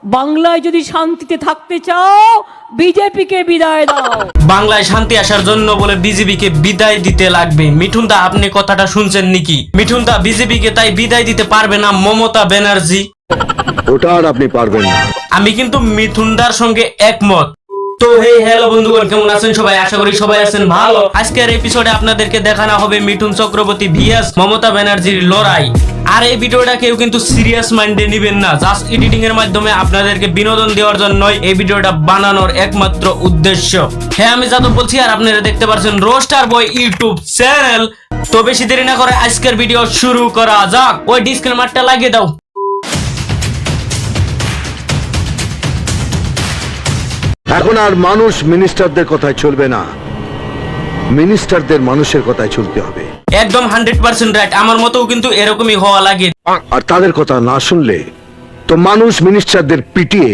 বাংলায় যদি শান্তিতে থাকতে চাও বিজেপিকে বিদায় দাও। বাংলায় শান্তি আসার জন্য বলে বিজেপিকে বিদায় দিতে লাগবে। মিঠুন দা, আপনি কথাটা শুনছেন নাকি? মিঠুন দা, বিজেপিকে তাই বিদায় দিতে পারবে না মমতা ব্যানার্জি? ওটা আর আপনি পারবেন না। আমি কিন্তু মিঠুন দার সঙ্গে একমত। তো হে হ্যালো বন্ধুগণ, কেমন আছেন সবাই? আশা করি সবাই আছেন ভালো। আজকের এপিসোডে আপনাদেরকে দেখানো হবে মিঠুন চক্রবর্তী ভিএস মমতা ব্যানার্জির লড়াই। আর এই ভিডিওটা কেউ কিন্তু সিরিয়াস মাইন্ডে নেবেন না, জাস্ট এডিটিং এর মাধ্যমে আপনাদেরকে বিনোদন দেওয়ার জন্যই এই ভিডিওটা বানানোর একমাত্র উদ্দেশ্য। হ্যাঁ, আমি যাদব বলছি, আর আপনারা দেখতে পাচ্ছেন রোস্টার বয় ইউটিউব চ্যানেল। তো বেশি দেরি না করে আজকের ভিডিও শুরু করা যাক। ওই ডিসক্লেমারটা লাগিয়ে দাও। এখন আর মানুষ মিনিস্টারদের কথায় চলবে না, মিনিস্টারদের মানুষের কথায় চলতে হবে। একদম 100% রাইট। আমার মতেও কিন্তু এরকমই হওয়া লাগে। আর তাদের কথা না শুনলে তো মানুষ মিনিস্টারদের পিটিয়ে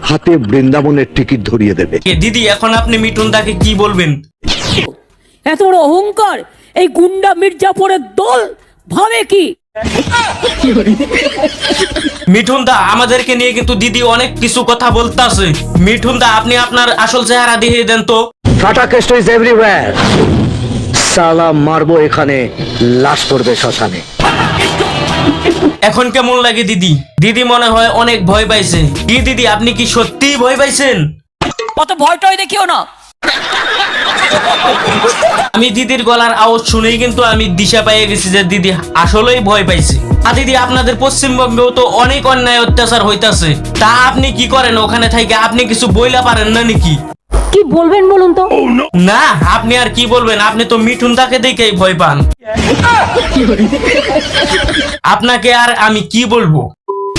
হাতে বৃন্দাবনের টিকিট ধরিয়ে দেবে। দিদি, এখন আপনি মিঠুন দাকে কি বলবেন? এত বড় অহংকার এই গুন্ডা মির্জাপুরের দল ভাবে কি? মিঠুন দা, আমাদেরকে নিয়ে কিন্তু দিদি অনেক কিছু কথা বলতাছে। মিঠুন দা, আপনি আপনার আসল চেহারা দেখিয়ে দেন তো। ফাটা কেষ্ট ইজ এভরিওয়্যার। সালা মারবো এখানে, লাশ পড়বে শ্মশানে। এখন কেমন লাগে দিদি? দিদি মনে হয় অনেক ভয় পাইছে। কি দিদি, আপনি কি সত্যিই ভয় পাইছেন? অত ভয়টয় দেখিও না। আমি দিদির গলার আওয়াজ শুনেই কিন্তু আমি দিশা পেয়ে গেছি যে দিদি আসলেই ভয় পাইছে। আর দিদি, আপনাদের পশ্চিমবঙ্গেও তো অনেক অন্যায় অত্যাচার হইতাছে, তা আপনি কি করেন ওখানে থেকে? আপনি কিছু বইলা পারেন না নাকি? কি বলবেন বলুন তো? না, আপনি আর কি বলবেন? আপনি তো মিঠুন দাকে দেখেই ভয় পান। আপনাকে আর আমি কি বলবো?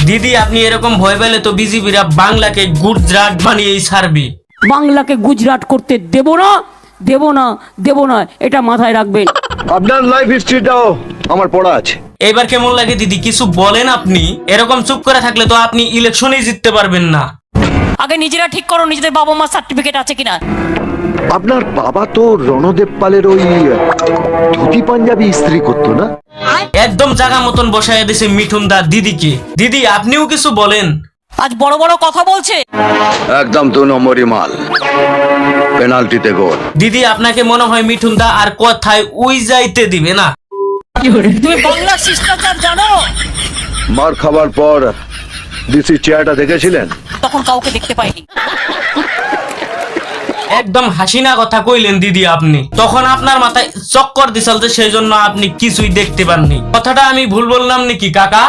দিদি, আপনি এরকম ভয় পেলে তো বিজেপিরা বাংলাকে গুজরাট বানিয়েই ছাড়বে। বাংলাকে গুজরাট করতে দেব না, দেব না, দেব না, এটা মাথায় রাখবেন। আপনার লাইফ হিস্ট্রিটাও আমার পড়া আছে। এবার কেমন লাগে দিদি? কিছু বলেন আপনি। এরকম চুপ করে থাকলে তো আপনি ইলেকশনেই জিততে পারবেন না। আগে নিজেরা ঠিক করো নিজেদের বাবা মার সার্টিফিকেট আছে কিনা। আপনার বাবা তো রণদেব পালের ওই ধুতি পাঞ্জাবি ইস্ত্রি করতো না? একদম জায়গা মতন বসায় দিছে মিঠুন দা দিদিকে। দিদি, আপনিও কিছু বলেন। আজ বড় বড় কথা বলছে। একদম 2 নম্বরই মাল, পেনাল্টিতে গোল। দিদি, আপনাকে মনে হয় মিঠুন দা আর কথায় উই যাইতে দিবে না। তুমি বাংলার শিষ্টাচার জানো? মার খাবার পর ডিসি চেয়ারটা দেখেছিলেন? তখন কাউকে দেখতে পাইনি। একদম হাসিনা কথা কইলেন দিদি আপনি। তখন আপনার মাথায় চক্কর দিছিল, সেই জন্য আপনি কিছুই দেখতে পাননি। কথাটা আমি ভুল বললাম নাকি কাকা?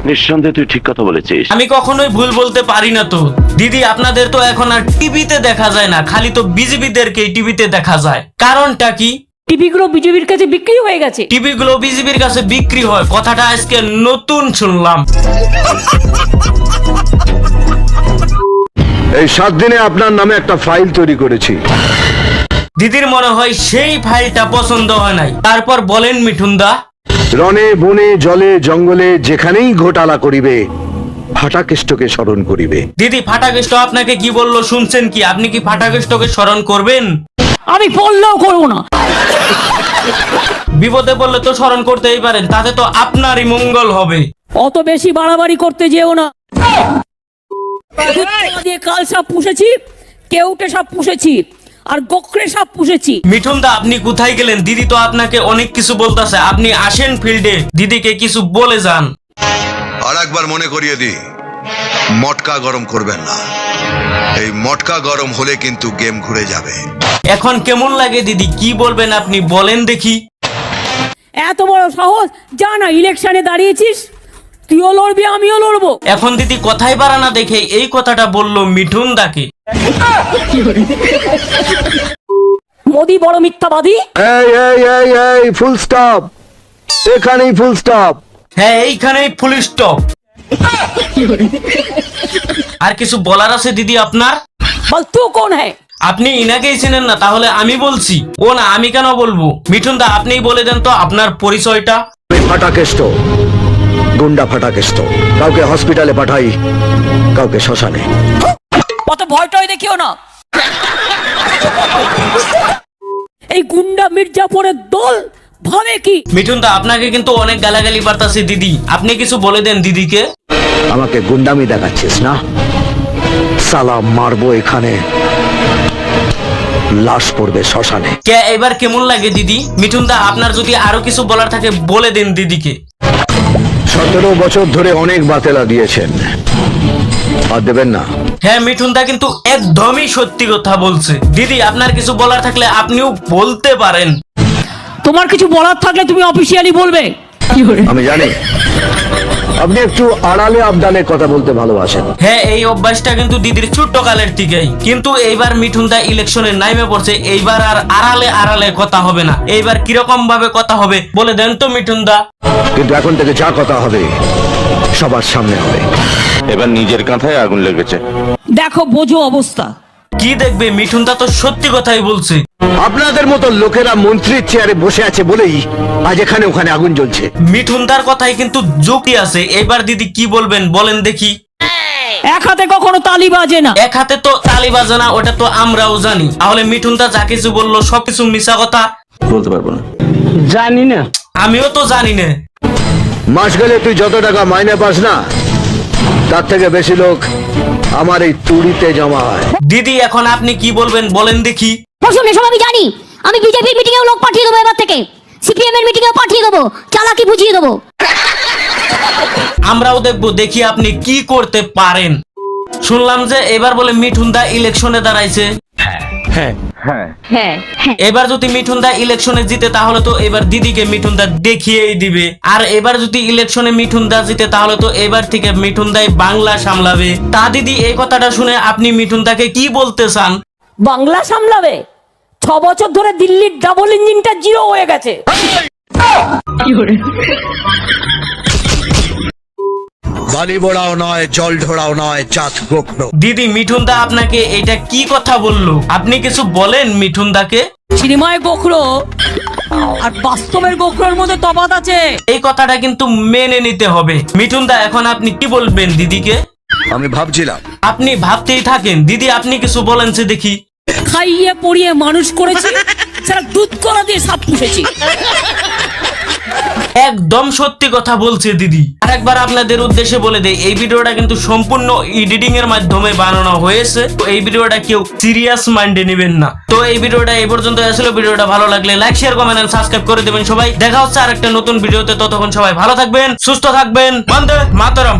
নিঃসন্দেহে তুই ঠিক কথা বলেছিস। আমি কখনোই ভুল বলতে পারি না তো। দিদি, আপনাদের তো এখন আর টিভিতে দেখা যায় না, খালি তো বিজেপিদেরকে টিভিতে দেখা যায়। কারণটা কি? টিভি গুলো বিজেপির কাছে বিক্রি হয়ে গেছে। টিভি গুলো বিজেপির কাছে বিক্রি হয়, কথাটা আজকে নতুন শুনলাম। এই 7 দিনে আপনার নামে একটা ফাইল তৈরি করেছি। দিদির মনে হয় সেই ফাইলটা পছন্দ হয় নাই। তারপর বলেন মিঠুন দা। রণে বনে জলে জঙ্গলে যেখানেই ঘোটালা করিবে, ফাটাকেষ্টকে স্মরণ করিবে। দিদি, ফাটাকেষ্ট আপনাকে কি বললো শুনছেন কি? আপনি কি ফাটাকেষ্টকে স্মরণ করবেন? আমি বললেও করবো না। বিপদে পড়লে তো স্মরণ করতেই পারেন, তাতে তো আপনারই মঙ্গল হবে। অত বেশি বাড়াবাড়ি করতে যেও না। দিয়ে কাল সাপ পুষেছি, কেউটে সাপ পুষেছি, আর গোকরে সাপ পুষেছি। মিঠুন দা, আপনি কোথায় গেলেন? দিদি তো আপনাকে অনেক কিছু বলতেছে, আপনি আসেন ফিল্ডে, দিদিকে কিছু বলে যান। আর একবার মনে করিয়ে দিই, মটকা গরম করবেন না। এই মটকা গরম হলে কিন্তু গেম ঘুরে যাবে। এখন কেমন লাগে দিদি? কি বলবেন আপনি বলেন দেখি। এত বড় সাহস, যা না ইলেকশনে দাঁড়িয়েছিস, তুইও লড়বি আমিও লড়বো। এখন দিদি কথাই বাড়ানা দেখে এই কথাটা বললো মিঠুন দাকে। মোদি বড় মিথ্যাবাদী। এই এই এই এই ফুল স্টপ, এখানেই ফুল স্টপ। হ্যাঁ, এইখানেই ফুল স্টপ। আর কিছু বলার আছে দিদি আপনার? বল তুই কোন হ্যাঁ? আপনি ইনাকেই চিনেন না, তাহলে আমি বলছি। ও না, আমি কেন বলবো? মিঠুন দা, আপনিই বলে দেন তো আপনার পরিচয়টা। ফাটাকেষ্ট, গুন্ডা ফাটাকেষ্ট। কাউকে হসপিটালে পাঠাই, কাউকে শ্মশানে। অত ভয়টয় দেখিও না। এই গুন্ডা মির্জাপুরের দল ভাবে কি? মিঠুন দা, আপনাকে কিন্তু অনেক গালাগালি বার্তাছে দিদি, আপনি কিছু বলে দেন দিদিকে। আমাকে গুন্ডামি দেখাচ্ছিস না? সালা মারবো এখানে, লাশ পড়বে শ্মশানে। কে এবার কেমন লাগে দিদি? মিঠুন দা, আপনার যদি আরো কিছু বলার থাকে বলে দিন দিদিকে। 17 বছর ধরে অনেক বাতেলা দিয়েছেন, আর দেবেন না? হ্যাঁ, মিঠুন দা কিন্তু একদমই সত্যি কথা বলছে। দিদি, আপনার কিছু বলার থাকলে আপনিও বলতে পারেন। তোমার কিছু বলার থাকলে তুমি অফিসিয়ালি বলবে। আমি জানি আপনি একটু আড়ালে আবদালে কথা বলতে ভালোবাসেন। হ্যাঁ, এই অভ্যাসটা কিন্তু দিদির ছোট্ট কালের থেকেই। কিন্তু এইবার মিঠুন দা ইলেকশনে নাইমে পড়ছে, এইবার আর আড়ালে আড়ালে কথা হবে না। এইবার কিরকম ভাবে কথা হবে বলে দেন তো মিঠুন দা। কিন্তু এখন থেকে যা কথা হবে সবার সামনে হবে। এবার নিজের কাঁথায় আগুন লেগেছে। দেখো, বোঝো অবস্থা। কি দেখবে, মিঠুন দা তো সত্যি কথাই বলছে। আপনাদের মতো লোকেরা মন্ত্রীর চেয়ারে বসে আছে বলেই আজ এখানে ওখানে আগুন জ্বলছে। মিঠুন দার কথাই কিন্তু যুক্তি আছে। এবার দিদি কি বলবেন বলেন দেখি। এক হাতে কখনো তালি বাজে না। এক হাতে তো তালি বাজে না, ওটা তো আমরাও জানি। তাহলে মিঠুন দা যা কিছু বললো সবকিছু মিশা কথা? বলতে পারবো না। জানি না। আমিও তো জানি না। মাস গেলে তুই যত টাকা মাইনে পাস না, তার থেকে বেশি লোক আমার এই তুড়িতে জমা হয়। দিদি, এখন আপনি কি বলবেন বলেন দেখি। বসুন, এসব আমি জানি। আমি বিজেপির মিটিং এও লোক পাঠিয়ে দেবো, এবার থেকে সিপিএম এর মিটিং এও পাঠিয়ে দেবো, চালাকি বুঝিয়ে দেবো। আমরাও দেখবো, দেখি আপনি কি করতে পারেন। শুনলাম যে এবার বলে মিঠুন দা ইলেকশনে দাঁড়াইছে। হ্যাঁ, এবার যদি মিঠুন দা ইলেকশনে জিতে তাহলে তো এবার দিদিকে মিঠুন দা দেখিয়েই দিবে। আর এবার যদি ইলেকশনে মিঠুন দা জিতে তাহলে তো এবার থেকে মিঠুন দাই বাংলা সামলাবে। তা দিদি, এই কথাটা শুনে আপনি মিঠুন দাকে কি বলতে চান? বাংলা সামলাবে? 6 বছর ধরে দিল্লির ডাবল ইঞ্জিনটা জিরো হয়ে গেছে। বালি বোড়াও নয়, জল ঢোড়াও নয়, জাত গোপ্র। দিদি, মিঠুন দা আপনাকে এটা কি কথা বললো? আপনি কিছু বলেন মিঠুন দাকে। সিনেমায় গোখরো আর বাস্তবের গোখরোর মধ্যে তফাৎ আছে। এই কথাটা কিন্তু মেনে নিতে হবে। মিঠুন দা, এখন আপনি কি বলবেন দিদিকে? আমি ভাবছিলাম আপনি ভাবতেই থাকেন। দিদি, আপনি কিছু বলেন সে দেখি। খাইয়ে পড়িয়ে মানুষ করেছি, সারা দুধ কলা দিয়ে সাপ পুষেছি। একদম সত্যি কথা বলছে দিদি। আরেকবার আপনাদের উদ্দেশ্যে বলে দেই, এই ভিডিওটা কিন্তু সম্পূর্ণ এডিটিং এর মাধ্যমে বানানো হয়েছে। তো এই ভিডিওটা কেউ সিরিয়াস মাইন্ডে নেবেন না। তো এই ভিডিওটা এই পর্যন্ত আসলে। ভিডিওটা ভালো লাগলে like, share, comment and subscribe করে দেবেন সবাই। দেখা হচ্ছে আরেকটা নতুন ভিডিওতে। ততক্ষণ সবাই ভালো থাকবেন, সুস্থ থাকবেন। বন্দে মাতরম।